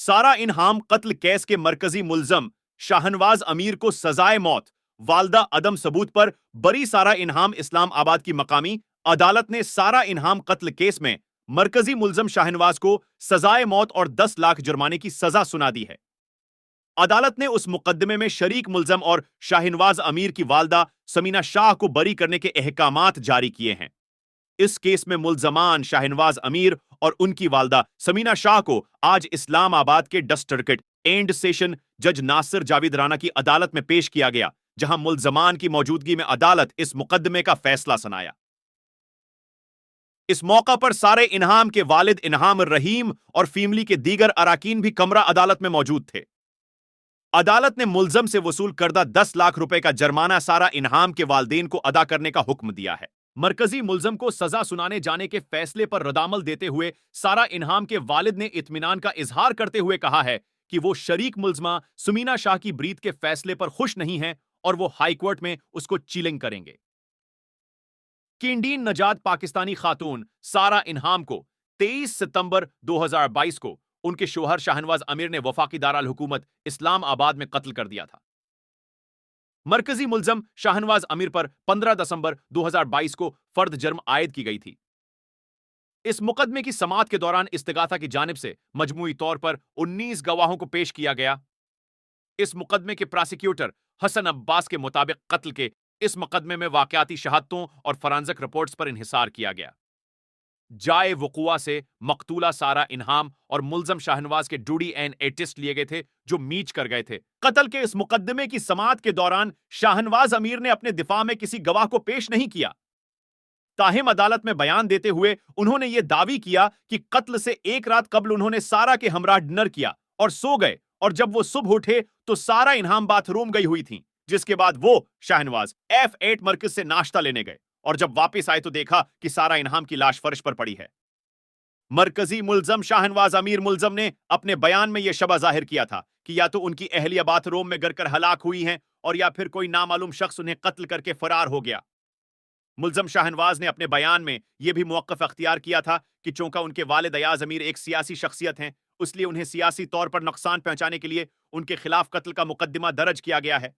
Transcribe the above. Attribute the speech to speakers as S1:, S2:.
S1: सारा इनहाम कत्ल केस के मरकजी मुलजम शाहनवाज अमीर को सजाए मौत, वालदा अदम सबूत पर बरी सारा इनहाम इस्लामाबाद की मकामी अदालत ने सारा इनहाम कत्ल केस में मरकजी मुलजम शाहनवाज को सजाए मौत और 10 लाख जुर्माने की सजा सुना दी है। अदालत ने उस मुकदमे में शरीक मुलजम और शाहनवाज अमीर की वालदा समीना शाह को बरी करने के अहकामात जारी किए हैं। इस केस में मुलजमान शाहनवाज अमीर और उनकी वालदा समीना शाह को आज इस्लामाबाद के डिस्ट्रिक्ट एंड सेशन जज नासिर जावेद राना की अदालत में पेश किया गया, जहां मुलजमान की मौजूदगी में अदालत इस मुकदमे का फैसला सुनाया। इस मौका पर सारे इनहाम के वालिद इनहाम रहीम और फैमिली के दीगर अराकीन भी कमरा अदालत में मौजूद थे। अदालत ने मुलजम से वसूल करदा 10 लाख रुपए का जुर्माना सारा इनहाम के वालदेन को अदा करने का हुक्म दिया है। मरकजी मुलजम को सजा सुनाने जाने के फैसले पर रद्दअमल देते हुए सारा इनहाम के वालिद ने इत्मीनान का इजहार करते हुए कहा है कि वो शरीक मुलजमा सुमीना शाह की ब्रीत के फैसले पर खुश नहीं हैं और वो हाईकोर्ट में उसको चीलिंग करेंगे। किंडीन नजात पाकिस्तानी खातून सारा इनहाम को 23 सितंबर 2022 को उनके शोहर शाहनवाज अमीर ने वफाकी दारुल हुकूमत इस्लामाबाद में कत्ल कर दिया था। मरकजी मुलजम शाहनवाज अमीर पर 15 दिसंबर 2022 को फर्द जुर्म आयद की गई थी। इस मुकदमे की समाअत के दौरान इस्तिगासा की जानिब से मजमूई तौर पर 19 गवाहों को पेश किया गया। इस मुकदमे के प्रोसिक्यूटर हसन अब्बास के मुताबिक कत्ल के इस मुकदमे में वाकयाती शहादतों और फॉरेंसिक रिपोर्ट्स पर इन्हिसार किया गया। जाए वकुआ से मकतूला सारा इनहाम और मुलजम शाहनवाज के डूडी एंड ए टेस्ट लिए गए थे, जो मीच कर गए थे। कत्ल के इस मुकदमे की समाअत के दौरान शाहनवाज अमीर ने अपने दिफा में किसी गवाह को पेश नहीं किया। ताहिम अदालत में बयान देते हुए उन्होंने यह दावी किया कि कत्ल से एक रात कबल उन्होंने सारा के हमरा डिनर किया और सो गए, और जब वो सुबह उठे तो सारा इनहाम बाथरूम गई हुई थी, जिसके बाद वो शाहनवाज F8 मरकज से नाश्ता लेने गए और जब वापस आए तो देखा कि सारा इनहाम की लाश फर्श पर पड़ी है। मरकजी मुलजम शाहनवाज अमीर मुलजम ने अपने बयान में यह शबह जाहिर किया था कि या तो उनकी अहलिया बाथरूम में गिरकर हलाक हुई हैं और या फिर कोई नामालूम शख्स उन्हें कत्ल करके फरार हो गया। मुलजम शाहनवाज ने अपने बयान में यह भी मौक़िफ़ अख्तियार किया था कि चूंकि उनके वालिद अयाज अमीर एक सियासी शख्सियत हैं, इसलिए उन्हें सियासी तौर पर नुकसान पहुंचाने के लिए उनके खिलाफ कत्ल का मुकदमा दर्ज किया गया है।